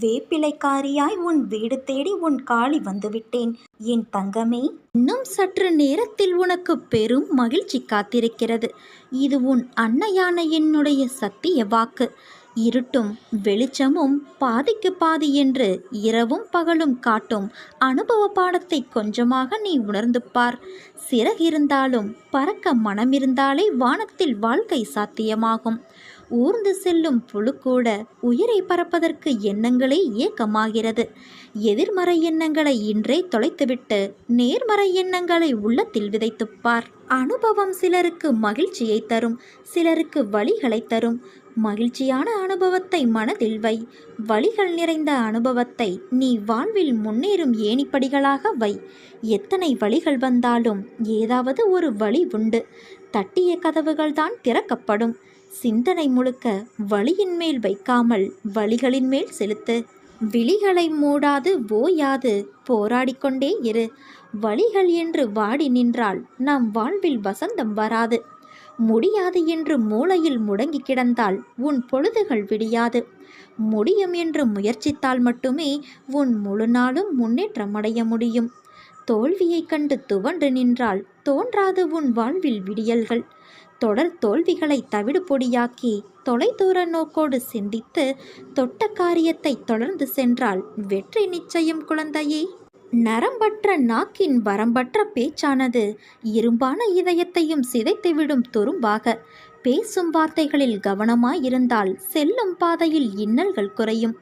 வேப்பிலைக்காரியாய் உன் வீடு தேடி உன் காலி வந்துவிட்டேன். என் தங்கமே, இன்னும் சற்று நேரத்தில் உனக்கு பெரும் மகிழ்ச்சி காத்திருக்கிறது. இது உன் அன்னையான என்னுடைய சத்திய வாக்கு. இருட்டும் வெளிச்சமும் பாதிக்கு பாதி என்று இரவும் பகலும் காட்டும் அனுபவ பாடத்தை கொஞ்சமாக நீ உணர்ந்து பார். சிறகிருந்தாலும் பறக்க மனமிருந்தாலே வானத்தில் வாழ்க்கை சாத்தியமாகும். ஊர்ந்து செல்லும் புழு கூட உயிரை பறப்பதற்கு எண்ணங்களே இயக்கமாகிறது. எதிர்மறை எண்ணங்களை இன்றே தொலைத்துவிட்டு நேர்மறை எண்ணங்களை உள்ளத்தில் விதைத்துப்பார். அனுபவம் சிலருக்கு மகிழ்ச்சியை தரும், சிலருக்கு வலிகளை தரும். மகிழ்ச்சியான அனுபவத்தை மனதில் வை. வலிகள் நிறைந்த அனுபவத்தை நீ வாழ்வில் முன்னேறும் ஏணிப்படிகளாக வை. எத்தனை வலிகள் வந்தாலும் ஏதாவது ஒரு வழி உண்டு. தட்டிய கதவுகள்தான் திறக்கப்படும். சிந்தனை முழுக்க வலியின் மேல் வைக்காமல் வலிகளின் மேல் செலுத்து. விழிகளை மூடாது ஓயாது போராடிக்கொண்டே இரு. வலிகள் என்று வாடி நின்றால் நம் வாழ்வில் வசந்தம் வராது. முடியாது என்று மூளையில் முடங்கி கிடந்தால் உன் பொழுதுகள் விடியாது. முடியும் என்று முயற்சித்தால் மட்டுமே உன் முழு நாளும் முன்னேற்றம் அடைய முடியும். தோல்வியை கண்டு துவண்டு நின்றால் தோன்றாது உன் வாழ்வில் விடியல்கள். தொடர் தோல்விகளை தவிடு பொடியாக்கி தொலைதூர நோக்கோடு சிந்தித்து தொட்ட காரியத்தை தொடர்ந்து சென்றால் வெற்றி நிச்சயம் குழந்தையே. நரம்பற்ற நாக்கின் வரம்பற்ற பேச்சானது இரும்பான இதயத்தையும் சிதைத்துவிடும் துரும்பாக. பேசும் வார்த்தைகளில் கவனமாயிருந்தால் செல்லும் பாதையில் இன்னல்கள் குறையும்.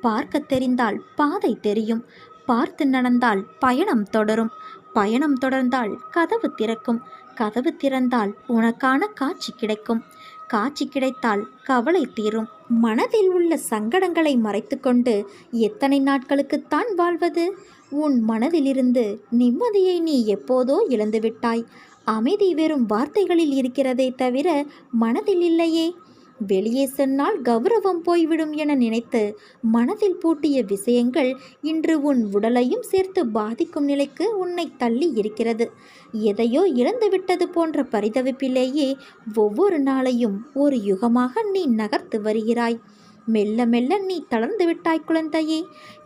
பார்க்க தெரிந்தால் பாதை தெரியும். பார்த்து நடந்தால் பயணம் தொடரும். பயணம் தொடர்ந்தால் கதவு திறக்கும். கதவு திறந்தால் உனக்கான காட்சி கிடைக்கும். காட்சி கிடைத்தால் கவலை தீரும். மனதில் உள்ள சங்கடங்களை மறைத்துக்கொண்டு எத்தனை நாட்களுக்குத்தான் வாழ்வது? உன் மனதிலிருந்து நிம்மதியை நீ எப்போதோ இழந்துவிட்டாய். அமைதி வெறும் வார்த்தைகளில் இருக்கிறதே தவிர மனதில் இல்லையே. வெளியே சொன்னால் கௌரவம் போய்விடும் என நினைத்து மனதில் பூட்டிய விஷயங்கள் இன்று உன் உடலையும் சேர்த்து பாதிக்கும் நிலைக்கு உன்னை தள்ளி இருக்கிறது. எதையோ இழந்துவிட்டது போன்ற பரிதவிப்பிலேயே ஒவ்வொரு நாளையும் ஒரு யுகமாக நீ நகர்த்து வருகிறாய். மெல்ல மெல்ல நீ தளர்ந்து விட்டாய் குழந்தையே.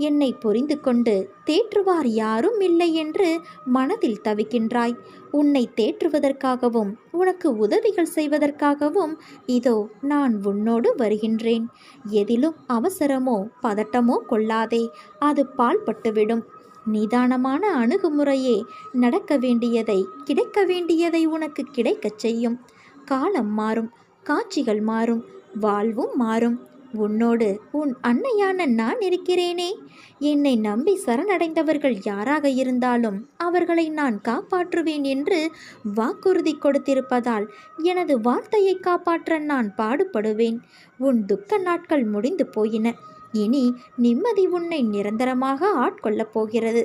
என்னை புரிந்து கொண்டு தேற்றுவார் யாரும் இல்லை என்று மனதில் தவிக்கின்றாய். உன்னை தேற்றுவதற்காகவும் உனக்கு உதவிகள் செய்வதற்காகவும் இதோ நான் உன்னோடு வருகின்றேன். எதிலும் அவசரமோ பதட்டமோ கொள்ளாதே, அது பாழ்பட்டுவிடும். நிதானமான அணுகுமுறையே நடக்க வேண்டியதை கிடைக்க வேண்டியதை உனக்கு கிடைக்கச் செய்யும். காலம் மாறும், காட்சிகள் மாறும், வாழ்வும் மாறும். உன்னோடு உன் அன்னையான நான் இருக்கிறேனே. என்னை நம்பி சரணடைந்தவர்கள் யாராக இருந்தாலும் அவர்களை நான் காப்பாற்றுவேன் என்று வாக்குறுதி கொடுத்திருப்பதால் எனது வார்த்தையை காப்பாற்ற நான் பாடுபடுவேன். உன் துக்க நாட்கள் முடிந்து போயின. இனி நிம்மதி உன்னை நிரந்தரமாக ஆட்கொள்ளப் போகிறது.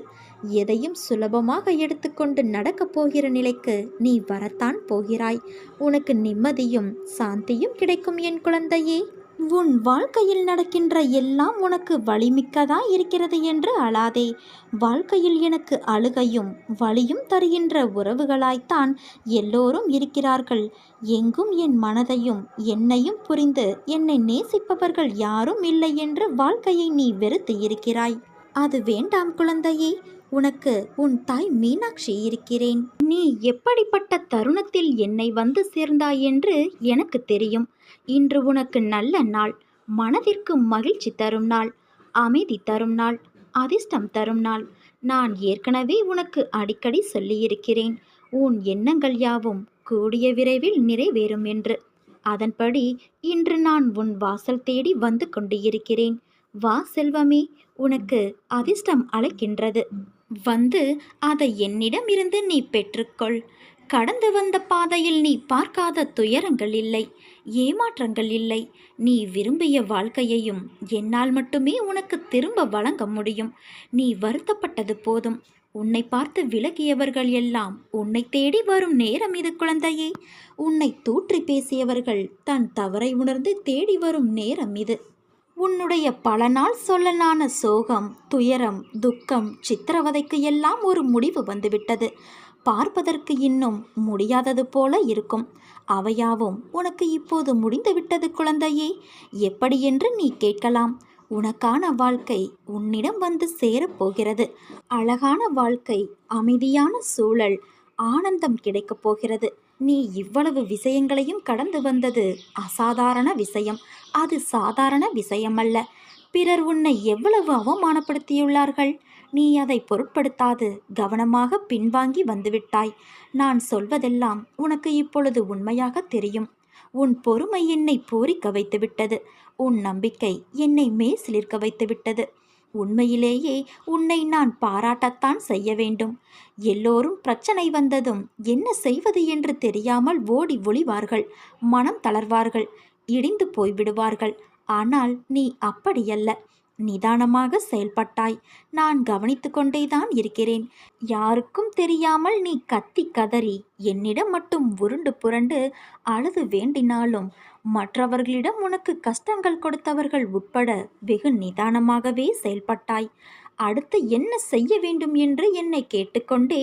எதையும் சுலபமாக எடுத்துக்கொண்டு நடக்கப் போகிற நிலைக்கு நீ வரத்தான் போகிறாய். உனக்கு நிம்மதியும் சாந்தியும் கிடைக்கும் என் குழந்தையே. உன் வாழ்க்கையில் நடக்கின்ற எல்லாம் உனக்கு வலிமிக்கதாய் இருக்கிறது என்று அழாதே. வாழ்க்கையில் எனக்கு அழுகையும் வலியும் தருகின்ற உறவுகளாய்த்தான் எல்லோரும் இருக்கிறார்கள். எங்கும் என் மனதையும் என்னையும் புரிந்து என்னை நேசிப்பவர்கள் யாரும் இல்லை என்று வாழ்க்கையை நீ வெறுத்து இருக்கிறாய். அது வேண்டாம் குழந்தையே. உனக்கு உன் தாய் மீனாட்சி இருக்கிறேன். நீ எப்படிப்பட்ட தருணத்தில் என்னை வந்து சேர்ந்தாய் என்று எனக்கு தெரியும். இன்று உனக்கு நல்ல நாள், மனதிற்கு மகிழ்ச்சி தரும் நாள், அமைதி தரும் நாள், அதிர்ஷ்டம் தரும் நாள். நான் ஏற்கனவே உனக்கு அடிக்கடி சொல்லியிருக்கிறேன், உன் எண்ணங்கள் யாவும் கூடிய விரைவில் நிறைவேறும் என்று. அதன்படி இன்று நான் உன் வாசல் தேடி வந்து கொண்டு இருக்கிறேன். வா செல்வமே, உனக்கு அதிர்ஷ்டம் அழைக்கின்றது. வந்து அதை என்னிடமிருந்து நீ பெற்றுக்கொள். கடந்து வந்த பாதையில் நீ பார்க்காத துயரங்கள் இல்லை, ஏமாற்றங்கள் இல்லை. நீ விரும்பிய வாழ்க்கையையும் என்னால் மட்டுமே உனக்கு திரும்ப வழங்க முடியும். நீ வருத்தப்பட்டது போதும். உன்னை பார்த்து விலகியவர்கள் எல்லாம் உன்னை தேடி வரும் நேரம் இது குழந்தையே. உன்னை தூற்றி பேசியவர்கள் தன் தவறை உணர்ந்து தேடி வரும் நேரம் இது. உன்னுடைய பல நாள் சொல்லலான சோகம், துயரம், துக்கம், சித்திரவதைக்கு எல்லாம் ஒரு முடிவு வந்துவிட்டது. பார்ப்பதற்கு இன்னும் முடியாதது போல இருக்கும். அவையாவும் உனக்கு இப்போது முடிந்துவிட்டது குழந்தையே. எப்படி என்று நீ கேட்கலாம். உனக்கான வாழ்க்கை உன்னிடம் வந்து சேரப்போகிறது. அழகான வாழ்க்கை, அமைதியான சூழல், ஆனந்தம் கிடைக்கப் போகிறது. நீ இவ்வளவு விஷயங்களையும் கடந்து வந்தது அசாதாரண விஷயம். அது சாதாரண விஷயமல்ல. பிறர் உன்னை எவ்வளவு அவமானப்படுத்தியுள்ளார்கள். நீ அதை பொருட்படுத்தாது கவனமாக பின்வாங்கி வந்துவிட்டாய். நான் சொல்வதெல்லாம் உனக்கு இப்பொழுது உண்மையாக தெரியும். உன் பொறுமை என்னை பூரிக்க வைத்துவிட்டது. உன் நம்பிக்கை என்னை மேசிலிருக்க வைத்துவிட்டது. உண்மையிலேயே உன்னை நான் பாராட்டத்தான் செய்ய வேண்டும். எல்லோரும் பிரச்சனை வந்ததும் என்ன செய்வது என்று தெரியாமல் ஓடி ஒளிவார்கள், மனம் தளர்வார்கள், இடிந்து போய்விடுவார்கள். ஆனால் நீ அப்படியல்ல. நிதானமாக செயல்பட்டாய். நான் கவனித்து கொண்டேதான் இருக்கிறேன். யாருக்கும் தெரியாமல் நீ கத்தி கதறி என்னிடம் மட்டும் உருண்டு புரண்டு அழுது வேண்டினாலும் மற்றவர்களிடம் உனக்கு கஷ்டங்கள் கொடுத்தவர்கள் உட்பட வெகு நிதானமாகவே செயல்பட்டாய். அடுத்து என்ன செய்ய வேண்டும் என்று என்னை கேட்டுக்கொண்டே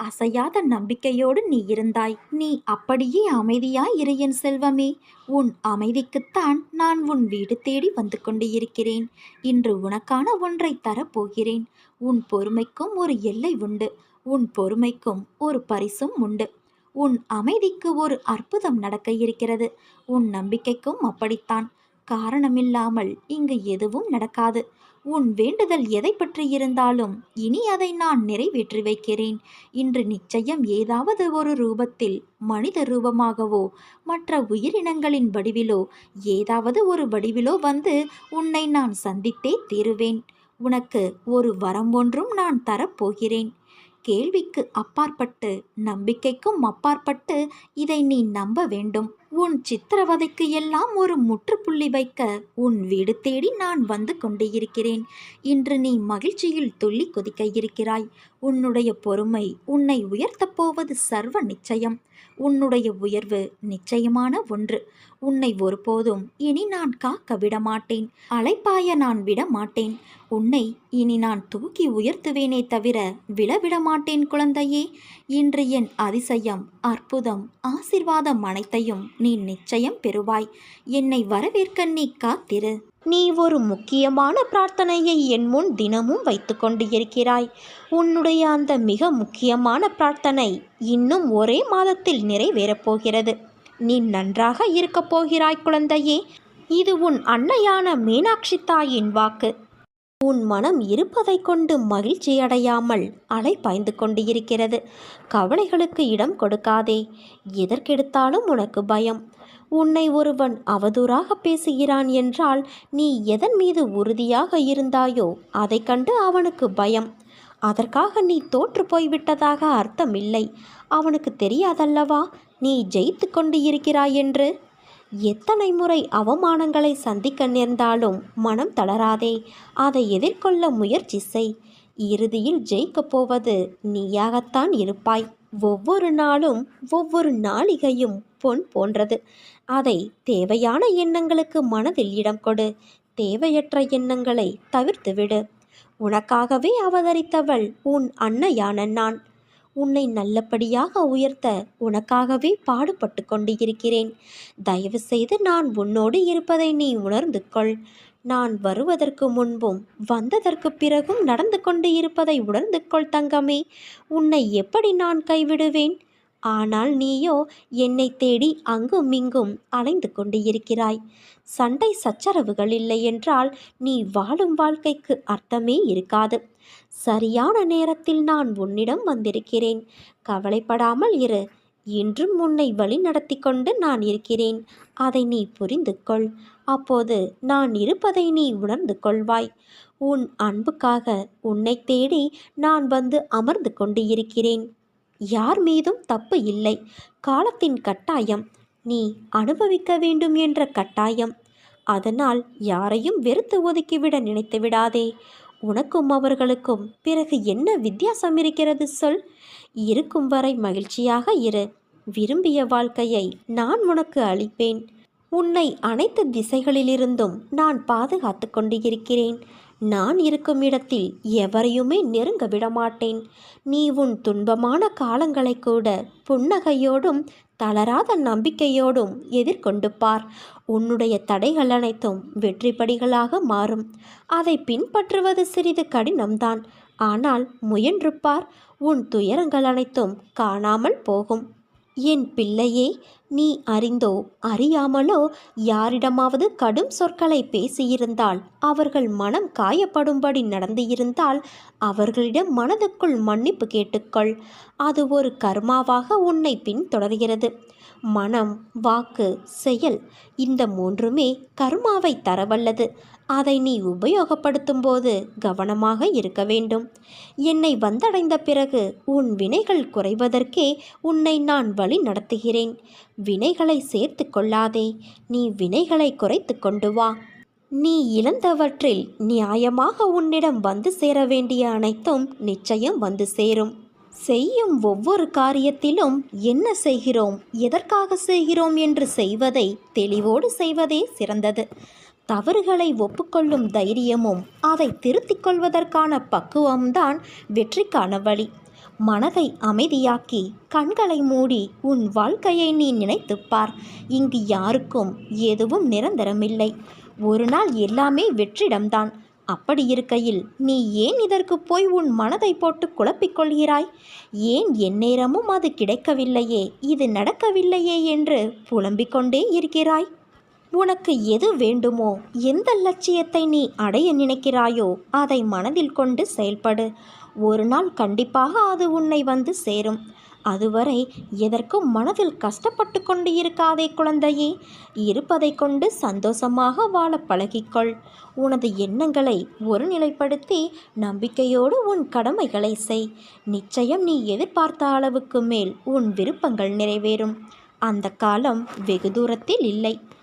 அசையாத நம்பிக்கையோடு நீ இருந்தாய். நீ அப்படியே அமைதியாய் இரு என் செல்வமே. உன் அமைதிக்குத்தான் நான் உன் வீடு தேடி வந்து கொண்டு இருக்கிறேன். இன்று உனக்கான ஒன்றை தரப்போகிறேன். உன் பொறுமைக்கும் ஒரு எல்லை உண்டு. உன் பொறுமைக்கும் ஒரு பரிசும் உண்டு. உன் அமைதிக்கு ஒரு அற்புதம் நடக்க இருக்கிறது. உன் நம்பிக்கைக்கும் அப்படித்தான். காரணமில்லாமல் இங்கு எதுவும் நடக்காது. உன் வேண்டுதல் எதை பற்றி இருந்தாலும் இனி அதை நான் நிறைவேற்றி வைக்கிறேன். இன்று நிச்சயம் ஏதாவது ஒரு ரூபத்தில், மனித ரூபமாகவோ மற்ற உயிரினங்களின் வடிவிலோ ஏதாவது ஒரு வடிவிலோ வந்து உன்னை நான் சந்தித்தே தீருவேன். உனக்கு ஒரு வரம் ஒன்றும் நான் தரப்போகிறேன். கேள்விக்கு அப்பாற்பட்டு, நம்பிக்கைக்கும் அப்பாற்பட்டு இதை நீ நம்ப வேண்டும். உன் சித்திரவதைக்கு எல்லாம் ஒரு முற்றுப்புள்ளி வைக்க உன் வீடு தேடி நான் வந்து கொண்டு இருக்கிறேன். இன்று நீ மகிழ்ச்சியில் துள்ளி கொதிக்க இருக்கிறாய். உன்னுடைய பொறுமை உன்னை உயர்த்தப் போவது சர்வ நிச்சயம். உன்னுடைய உயர்வு நிச்சயமான ஒன்று. உன்னை ஒருபோதும் இனி நான் காக்க விடமாட்டேன். அலைப்பாய நான் விட மாட்டேன். உன்னை இனி நான் தூக்கி உயர்த்துவேனே தவிர விழவிட மாட்டேன் குழந்தையே. இன்று என் அதிசயம், அற்புதம், ஆசீர்வாதம் அனைத்தையும் நீ நிச்சயம் பெறுவாய். என்னை வரவேற்க நீ காத்திரு. நீ ஒரு முக்கியமான பிரார்த்தனையை என் முன் தினமும் வைத்து கொண்டு இருக்கிறாய். உன்னுடைய அந்த மிக முக்கியமான பிரார்த்தனை இன்னும் ஒரே மாதத்தில் நிறைவேறப் போகிறது. நீ நன்றாக இருக்கப் போகிறாய் குழந்தையே. இது உன் அன்னையான மீனாட்சி தாயின் வாக்கு. உன் மனம் இருப்பதை கொண்டு மகிழ்ச்சி அடையாமல் அலைபாய்ந்து கொண்டு இருக்கிறது. கவலைகளுக்கு இடம் கொடுக்காதே. எதற்கெடுத்தாலும் உனக்கு பயம். உன்னை ஒருவன் அவதூறாக பேசுகிறான் என்றால் நீ எதன் மீது உறுதியாக இருந்தாயோ அதை கண்டு அவனுக்கு பயம். அதற்காக நீ தோற்று போய்விட்டதாக அர்த்தமில்லை. அவனுக்கு தெரியாதல்லவா நீ ஜெயித்து கொண்டு இருக்கிறாய் என்று. எத்தனை முறை அவமானங்களை சந்திக்க நேர்ந்தாலும் மனம் தளராதே. அதை எதிர்கொள்ள முயற்சி செய். இறுதியில் ஜெயிக்கப் போவது நீயாகத்தான் இருப்பாய். ஒவ்வொரு நாளும், ஒவ்வொரு நாளிகையும் பொன் போன்றது. அதை தேவையான எண்ணங்களுக்கு மனதில் இடம் கொடு. தேவையற்ற எண்ணங்களை தவிர்த்துவிடு. உனக்காகவே அவதரித்தவள் உன் அன்னையான நான். உன்னை நல்லபடியாக உயர்த்த உனக்காகவே பாடுபட்டு கொண்டு இருக்கிறேன். தயவு செய்து நான் உன்னோடு இருப்பதை நீ உணர்ந்து கொள். நான் வருவதற்கு முன்பும் வந்ததற்கு பிறகும் நடந்து கொண்டு இருப்பதை உணர்ந்து கொள் தங்கமே. உன்னை எப்படி நான் கைவிடுவேன்? ஆனால் நீயோ என்னை தேடி அங்கும் இங்கும் அலைந்து கொண்டு இருக்கிறாய். சண்டை சச்சரவுகள் இல்லை என்றால் நீ வாழும் வாழ்க்கைக்கு அர்த்தமே இருக்காது. சரியான நேரத்தில் நான் உன்னிடம் வந்திருக்கிறேன். கவலைப்படாமல் இரு. இன்றும் உன்னை வழி நடத்தி கொண்டு நான் இருக்கிறேன். அதை நீ புரிந்து கொள். அப்போது நான் இருப்பதை நீ உணர்ந்து கொள்வாய். உன் அன்புக்காக உன்னை தேடி நான் வந்து அமர்ந்து கொண்டு இருக்கிறேன். யார் மீதும் தப்பு இல்லை. காலத்தின் கட்டாயம். நீ அனுபவிக்க வேண்டும் என்ற கட்டாயம். அதனால் யாரையும் வெறுத்து ஒதுக்கிவிட நினைத்து விடாதே. உனக்கும் அவர்களுக்கும் பிறகு என்ன வித்தியாசம் இருக்கிறது சொல்? இருக்கும் வரை மகிழ்ச்சியாக இரு. விரும்பிய வாழ்க்கையை நான் உனக்கு அளிப்பேன். உன்னை அனைத்து திசைகளிலிருந்தும் நான் பாதுகாத்து கொண்டு இருக்கிறேன். நான் இருக்கும் இடத்தில் எவரையுமே நெருங்க விடமாட்டேன். நீ உன் துன்பமான காலங்களை கூட புன்னகையோடும் தளராத நம்பிக்கையோடும் எதிர்கொண்டு பார். உன்னுடைய தடைகள் அனைத்தும் வெற்றிப்படிகளாக மாறும். அதை பின்பற்றுவது சிறிது கடினம்தான். ஆனால் முயன்று பார். உன் துயரங்கள் அனைத்தும் காணாமல் போகும். என் பிள்ளையே, நீ அறிந்தோ அறியாமலோ யாரிடமாவது கடும் சொற்களை பேசியிருந்தால், அவர்கள் மனம் காயப்படும்படி நடந்து இருந்தால், அவர்களிடம் மனதுக்குள் மன்னிப்பு கேட்டுக்கொள். அது ஒரு கர்மாவாக உன்னை பின்தொடர்கிறது. மனம், வாக்கு, செயல், இந்த மூன்றுமே கர்மாவை தரவல்லது. அதை நீ உபயோகப்படுத்தும் போது கவனமாக இருக்க வேண்டும். என்னை வந்தடைந்த பிறகு உன் வினைகள் குறைவதற்கே உன்னை நான் வழி நடத்துகிறேன். வினைகளை சேர்த்து கொள்ளாதே. நீ வினைகளை குறைத்து கொண்டு வா. நீ இழந்தவற்றில் நியாயமாக உன்னிடம் வந்து சேர வேண்டிய அனைத்தும் நிச்சயம் வந்து சேரும். செய்யும் ஒவ்வொரு காரியத்திலும் என்ன செய்கிறோம், எதற்காக செய்கிறோம் என்று செய்வதை தெளிவோடு செய்வதே சிறந்தது. தவறுகளை ஒப்புக்கொள்ளும் தைரியமும் அதை திருத்திக் கொள்வதற்கான பக்குவம்தான் வெற்றிக்கான வழி. மனதை அமைதியாக்கி கண்களை மூடி உன் வாழ்க்கையை நீ நினைத்துப்பார். இங்கு யாருக்கும் எதுவும் நிரந்தரமில்லை. ஒரு நாள் எல்லாமே வெற்றிடம்தான். அப்படி இருக்கையில் நீ ஏன் இதற்கு போய் உன் மனதை போட்டு குழப்பிக்கொள்கிறாய்? ஏன் எந்நேரமும் அது கிடைக்கவில்லையே, இது நடக்கவில்லையே என்று புலம்பிக் கொண்டே இருக்கிறாய்? உனக்கு எது வேண்டுமோ, எந்த லட்சியத்தை நீ அடைய நினைக்கிறாயோ அதை மனதில் கொண்டு செயல்படு. ஒரு நாள் கண்டிப்பாக அது உன்னை வந்து சேரும். அதுவரை எதற்கும் மனதில் கஷ்டப்பட்டு கொண்டு இருக்காதே குழந்தையே. இருப்பதை கொண்டு சந்தோஷமாக வாழ பழகிக்கொள். உனது எண்ணங்களை ஒருநிலைப்படுத்தி நம்பிக்கையோடு உன் கடமைகளை செய். நிச்சயம் நீ எதிர்பார்த்த அளவுக்கு மேல் உன் விருப்பங்கள் நிறைவேறும். அந்த காலம் வெகு தூரத்தில் இல்லை.